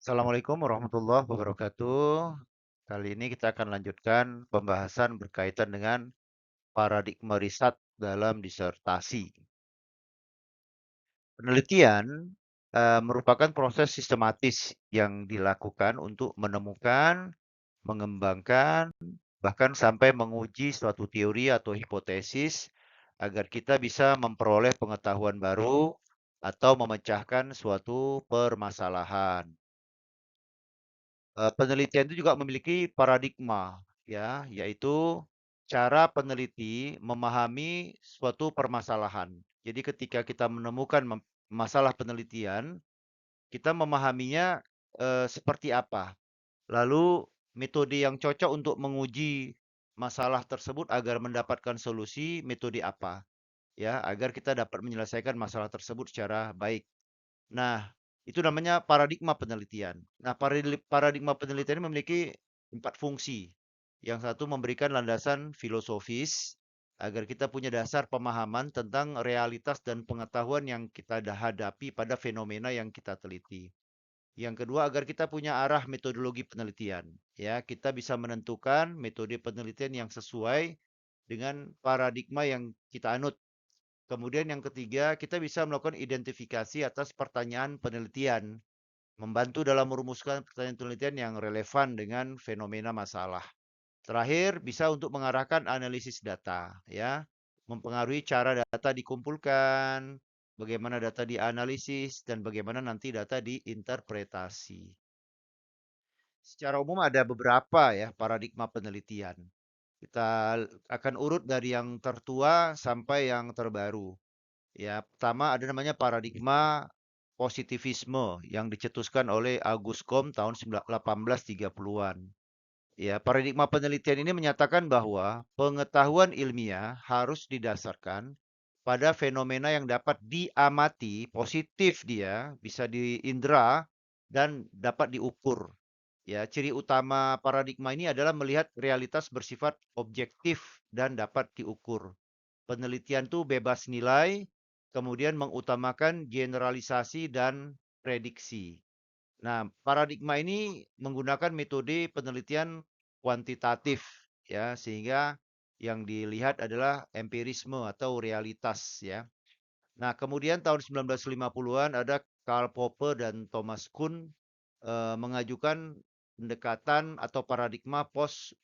Assalamualaikum warahmatullahi wabarakatuh. Kali ini kita akan lanjutkan pembahasan berkaitan dengan paradigma riset dalam disertasi. Penelitian merupakan proses sistematis yang dilakukan untuk menemukan, mengembangkan, bahkan sampai menguji suatu teori atau hipotesis agar kita bisa memperoleh pengetahuan baru atau memecahkan suatu permasalahan. Penelitian itu juga memiliki paradigma, ya, yaitu cara peneliti memahami suatu permasalahan. Jadi ketika kita menemukan masalah penelitian, kita memahaminya seperti apa. Lalu metode yang cocok untuk menguji masalah tersebut agar mendapatkan solusi, metode apa, ya, agar kita dapat menyelesaikan masalah tersebut secara baik. Nah, itu namanya paradigma penelitian. Nah, paradigma penelitian ini memiliki 4 fungsi. Yang satu memberikan landasan filosofis agar kita punya dasar pemahaman tentang realitas dan pengetahuan yang kita hadapi pada fenomena yang kita teliti. Yang kedua, agar kita punya arah metodologi penelitian. Ya, kita bisa menentukan metode penelitian yang sesuai dengan paradigma yang kita anut. Kemudian yang ketiga, kita bisa melakukan identifikasi atas pertanyaan penelitian, membantu dalam merumuskan pertanyaan penelitian yang relevan dengan fenomena masalah. Terakhir, bisa untuk mengarahkan analisis data, ya, mempengaruhi cara data dikumpulkan, bagaimana data dianalisis, dan bagaimana nanti data diinterpretasi. Secara umum ada beberapa ya paradigma penelitian. Kita akan urut dari yang tertua sampai yang terbaru. Ya, pertama ada namanya paradigma positivisme yang dicetuskan oleh Auguste Comte tahun 1830-an. Ya, paradigma penelitian ini menyatakan bahwa pengetahuan ilmiah harus didasarkan pada fenomena yang dapat diamati, positif dia, bisa diindra dan dapat diukur. Ya, ciri utama paradigma ini adalah melihat realitas bersifat objektif dan dapat diukur. Penelitian itu bebas nilai, kemudian mengutamakan generalisasi dan prediksi. Nah, paradigma ini menggunakan metode penelitian kuantitatif ya, sehingga yang dilihat adalah empirisme atau realitas ya. Nah, kemudian tahun 1950-an ada Karl Popper dan Thomas Kuhn mengajukan pendekatan atau paradigma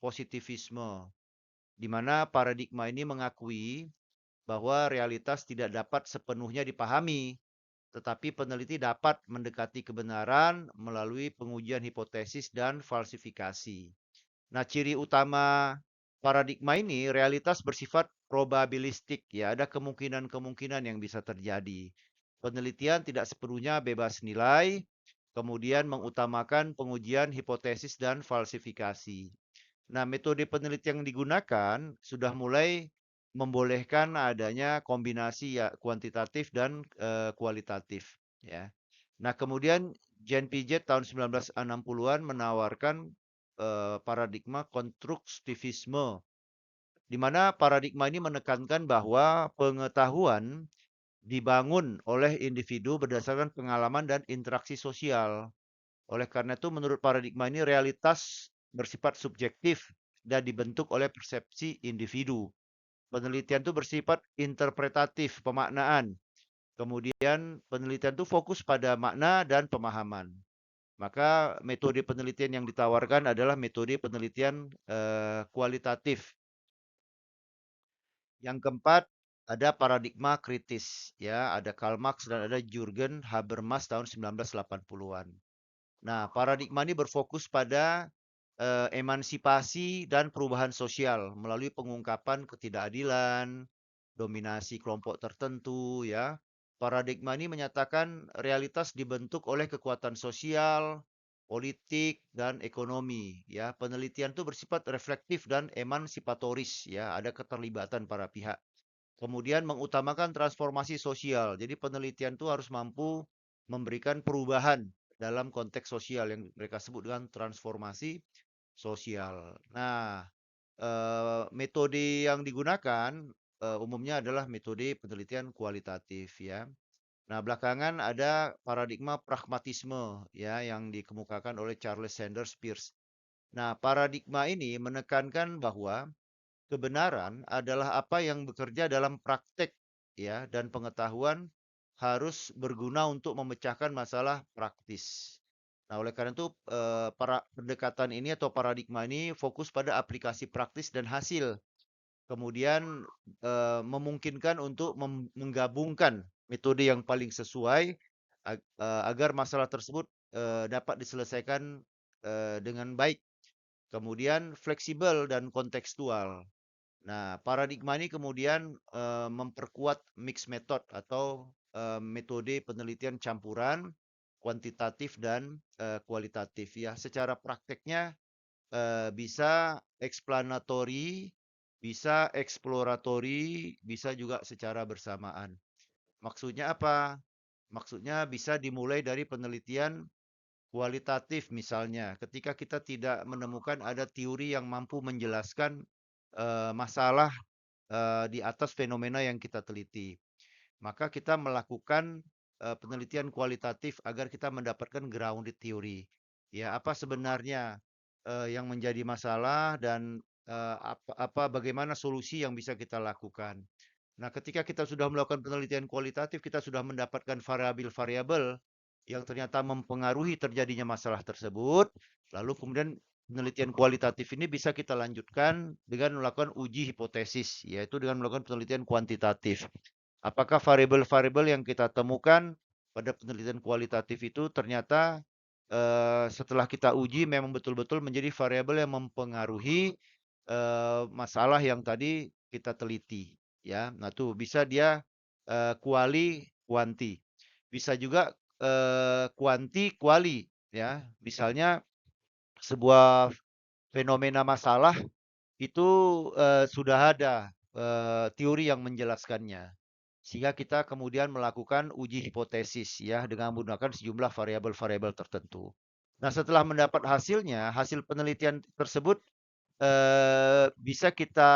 positivisme, di mana paradigma ini mengakui bahwa realitas tidak dapat sepenuhnya dipahami, tetapi peneliti dapat mendekati kebenaran melalui pengujian hipotesis dan falsifikasi. Nah, ciri utama paradigma ini realitas bersifat probabilistik ya, ada kemungkinan-kemungkinan yang bisa terjadi. Penelitian tidak sepenuhnya bebas nilai, kemudian mengutamakan pengujian hipotesis dan falsifikasi. Nah, metode penelitian yang digunakan sudah mulai membolehkan adanya kombinasi ya kuantitatif dan kualitatif ya. Nah, kemudian Jean Piaget tahun 1960-an menawarkan paradigma konstruktivisme di mana paradigma ini menekankan bahwa pengetahuan dibangun oleh individu berdasarkan pengalaman dan interaksi sosial. Oleh karena itu, menurut paradigma ini, realitas bersifat subjektif dan dibentuk oleh persepsi individu. Penelitian itu bersifat interpretatif, pemaknaan. Kemudian penelitian itu fokus pada makna dan pemahaman. Maka metode penelitian yang ditawarkan adalah metode penelitian kualitatif. Yang keempat, ada paradigma kritis. Ya, ada Karl Marx dan ada Jürgen Habermas tahun 1980-an. Nah, paradigma ini berfokus pada emansipasi dan perubahan sosial melalui pengungkapan ketidakadilan, dominasi kelompok tertentu ya. Paradigma ini menyatakan realitas dibentuk oleh kekuatan sosial, politik dan ekonomi ya. Penelitian itu bersifat reflektif dan emansipatoris ya, ada keterlibatan para pihak. Kemudian mengutamakan transformasi sosial. Jadi penelitian itu harus mampu memberikan perubahan dalam konteks sosial yang mereka sebut dengan transformasi sosial. Nah, metode yang digunakan umumnya adalah metode penelitian kualitatif ya. Nah, belakangan ada paradigma pragmatisme ya yang dikemukakan oleh Charles Sanders Peirce. Nah, paradigma ini menekankan bahwa kebenaran adalah apa yang bekerja dalam praktek ya dan pengetahuan harus berguna untuk memecahkan masalah praktis. Nah, oleh karena itu para pendekatan ini atau paradigma ini fokus pada aplikasi praktis dan hasil. Kemudian memungkinkan untuk menggabungkan metode yang paling sesuai agar masalah tersebut dapat diselesaikan dengan baik. Kemudian fleksibel dan kontekstual. Nah, paradigma ini kemudian memperkuat mix method atau metode penelitian campuran kuantitatif dan kualitatif ya. Secara prakteknya bisa explanatory, bisa exploratory, bisa juga secara bersamaan. Maksudnya apa? Maksudnya bisa dimulai dari penelitian kualitatif misalnya, ketika kita tidak menemukan ada teori yang mampu menjelaskan masalah di atas fenomena yang kita teliti. Maka kita melakukan penelitian kualitatif agar kita mendapatkan grounded theory. Ya, apa sebenarnya yang menjadi masalah dan bagaimana solusi yang bisa kita lakukan. Nah, ketika kita sudah melakukan penelitian kualitatif, kita sudah mendapatkan variabel-variabel yang ternyata mempengaruhi terjadinya masalah tersebut. Lalu kemudian penelitian kualitatif ini bisa kita lanjutkan dengan melakukan uji hipotesis, yaitu dengan melakukan penelitian kuantitatif. Apakah variabel-variabel yang kita temukan pada penelitian kualitatif itu ternyata setelah kita uji memang betul-betul menjadi variabel yang mempengaruhi masalah yang tadi kita teliti, ya. Nah, tuh bisa dia kuali, kuanti. Bisa juga kuanti, kuali, ya. Misalnya sebuah fenomena masalah itu sudah ada teori yang menjelaskannya. Sehingga kita kemudian melakukan uji hipotesis ya dengan menggunakan sejumlah variabel-variabel tertentu. Nah, setelah mendapat hasilnya, hasil penelitian tersebut bisa kita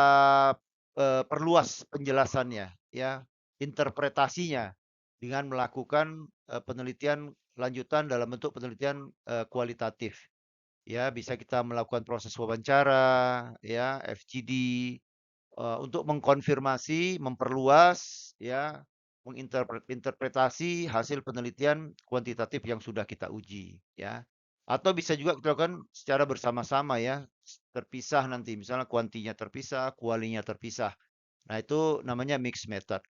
perluas penjelasannya ya, interpretasinya dengan melakukan penelitian lanjutan dalam bentuk penelitian kualitatif. Ya, bisa kita melakukan proses wawancara, ya, FGD, untuk mengkonfirmasi, memperluas, ya, menginterpretasi hasil penelitian kuantitatif yang sudah kita uji, ya. Atau bisa juga kita lakukan secara bersama-sama ya, terpisah nanti, misalnya kuantinya terpisah, kualinya terpisah. Nah, itu namanya mixed method.